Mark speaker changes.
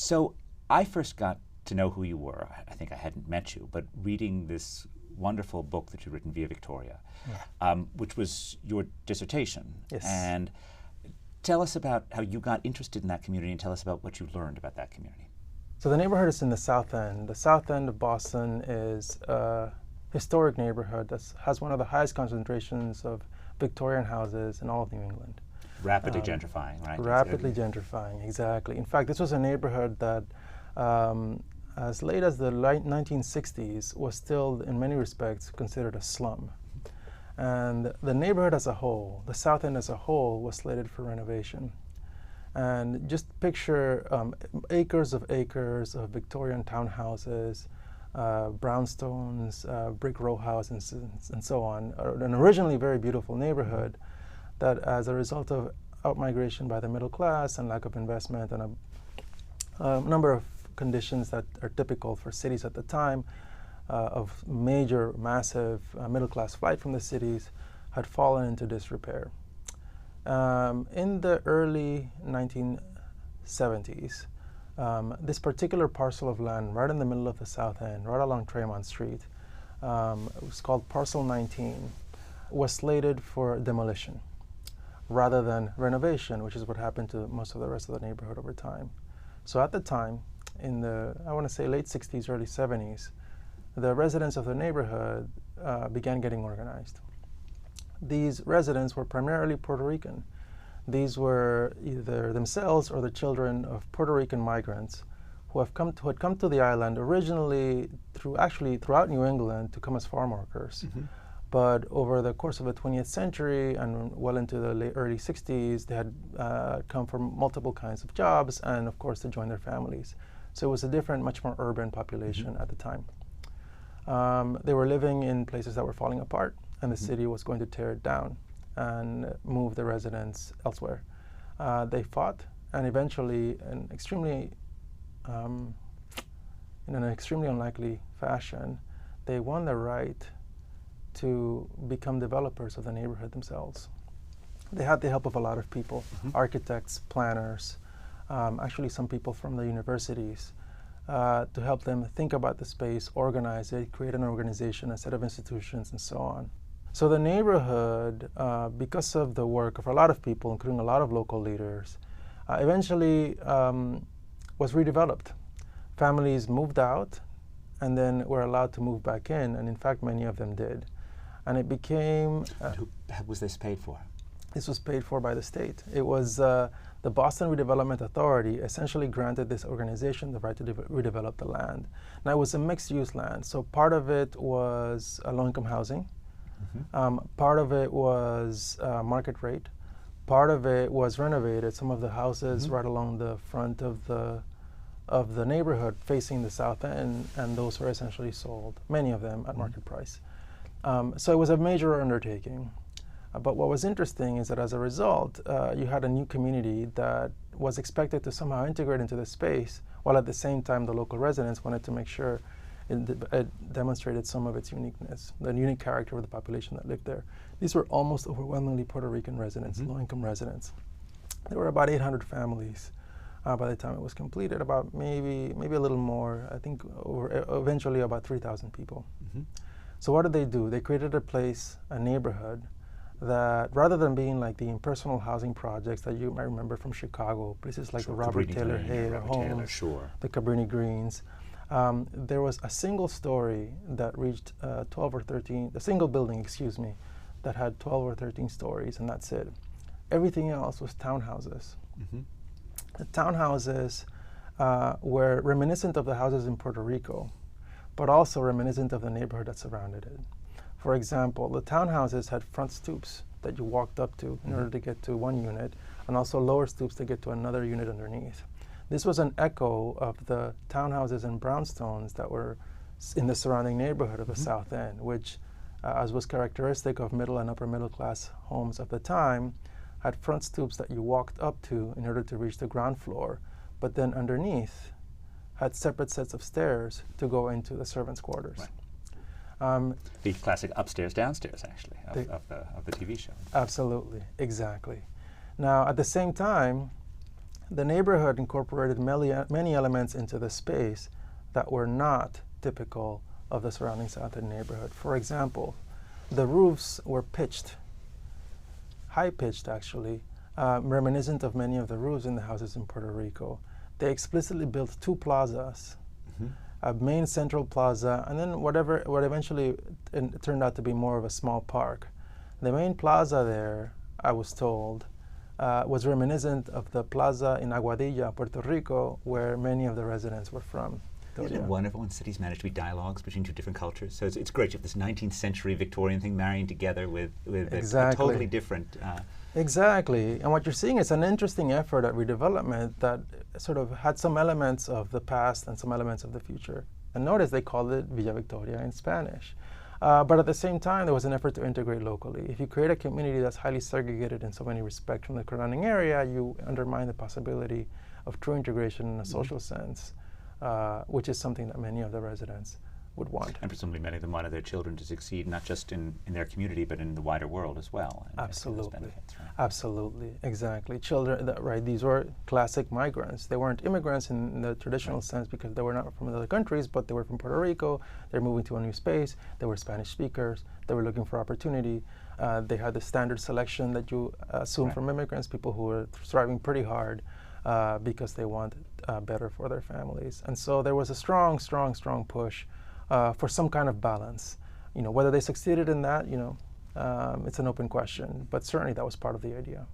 Speaker 1: So I first got to know who you were. I think I hadn't met you, but reading this wonderful book that you'd written, Via Victoria, which was your dissertation.
Speaker 2: Yes.
Speaker 1: And tell us about how you got interested in that community, and tell us about what you learned about that community.
Speaker 2: So the neighborhood is in the South End. The South End of Boston is a historic neighborhood that has one of the highest concentrations of Victorian houses in all of New England.
Speaker 1: Rapidly gentrifying, right?
Speaker 2: Rapidly gentrifying, exactly. In fact, this was a neighborhood that as late as the late 1960s was still, in many respects, considered a slum. And the neighborhood as a whole, the South End as a whole, was slated for renovation. And just picture acres of Victorian townhouses, brownstones, brick row houses, and so on. An originally very beautiful neighborhood that, as a result of outmigration by the middle class and lack of investment and a number of conditions that are typical for cities at the time, of major, massive middle class flight from the cities, had fallen into disrepair. In the early 1970s, this particular parcel of land right in the middle of the South End, right along Tremont Street, it was called Parcel 19, was slated for demolition rather than renovation, which is what happened to most of the rest of the neighborhood over time. So at the time, in the, I want to say, late 60s, early 70s, the residents of the neighborhood began getting organized. These residents were primarily Puerto Rican. These were either themselves or the children of Puerto Rican migrants who had come to the island originally throughout New England to come as farm workers. But over the course of the 20th century and well into the early 60s, they had come from multiple kinds of jobs and, of course, to join their families. So it was a different, much more urban population at the time. They were living in places that were falling apart, and the city was going to tear it down and move the residents elsewhere. They fought, and eventually, in an extremely unlikely fashion, they won the right to become developers of the neighborhood themselves. They had the help of a lot of people, architects, planners, actually some people from the universities, to help them think about the space, organize it, create an organization, a set of institutions, and so on. So the neighborhood, because of the work of a lot of people, including a lot of local leaders, eventually was redeveloped. Families moved out and then were allowed to move back in fact, many of them did. And it became...
Speaker 1: Who was this paid for?
Speaker 2: This was paid for by the state. It was the Boston Redevelopment Authority essentially granted this organization the right to redevelop the land. Now, it was a mixed-use land, so part of it was low-income housing. Part of it was market rate. Part of it was renovated. Some of the houses right along the front of the neighborhood facing the South End, and those were essentially sold, many of them at market price. So it was a major undertaking. But what was interesting is that as a result, you had a new community that was expected to somehow integrate into the space, while at the same time the local residents wanted to make sure it demonstrated some of its uniqueness, the unique character of the population that lived there. These were almost overwhelmingly Puerto Rican residents, low-income residents. There were about 800 families by the time it was completed, about maybe a little more, I think eventually about 3,000 people. So what did they do? They created a place, a neighborhood, that rather than being like the impersonal housing projects that you might remember from Chicago, places like the Robert Taylor Hay homes, the Cabrini Greens, there was a single story that reached 12 or 13, a single building, excuse me, that had 12 or 13 stories, and that's it. Everything else was townhouses. The townhouses were reminiscent of the houses in Puerto Rico, but also reminiscent of the neighborhood that surrounded it. For example, the townhouses had front stoops that you walked up to in order to get to one unit, and also lower stoops to get to another unit underneath. This was an echo of the townhouses and brownstones that were in the surrounding neighborhood of the South End, which, as was characteristic of middle and upper middle class homes of the time, had front stoops that you walked up to in order to reach the ground floor, but then underneath had separate sets of stairs to go into the servants' quarters.
Speaker 1: The classic upstairs, downstairs, actually, of the TV show.
Speaker 2: Absolutely, exactly. Now, at the same time, the neighborhood incorporated many elements into the space that were not typical of the surrounding South End neighborhood. For example, the roofs were pitched, high-pitched actually, reminiscent of many of the roofs in the houses in Puerto Rico. They explicitly built two plazas, a main central plaza, and then what eventually turned out to be more of a small park. The main plaza there, I was told, was reminiscent of the plaza in Aguadilla, Puerto Rico, where many of the residents were from.
Speaker 1: Isn't it wonderful when cities manage to be dialogues between two different cultures? So it's great you have this 19th century Victorian thing marrying together with a totally different...
Speaker 2: Exactly. And what you're seeing is an interesting effort at redevelopment that sort of had some elements of the past and some elements of the future. And notice they called it Villa Victoria in Spanish. But at the same time, there was an effort to integrate locally. If you create a community that's highly segregated in so many respects from the surrounding area, you undermine the possibility of true integration in a social sense, which is something that many of the residents would want.
Speaker 1: And presumably many of them wanted their children to succeed, not just in their community, but in the wider world as well.
Speaker 2: Absolutely.
Speaker 1: Benefits, right?
Speaker 2: Absolutely, exactly. Children, right, these were classic migrants. They weren't immigrants in the traditional sense because they were not from other countries, but they were from Puerto Rico. They're moving to a new space. They were Spanish speakers. They were looking for opportunity. They had the standard selection that you assume from immigrants, people who were striving pretty hard because they want better for their families. And so there was a strong, strong, strong push for some kind of balance. Whether they succeeded in that, it's an open question, but certainly that was part of the idea.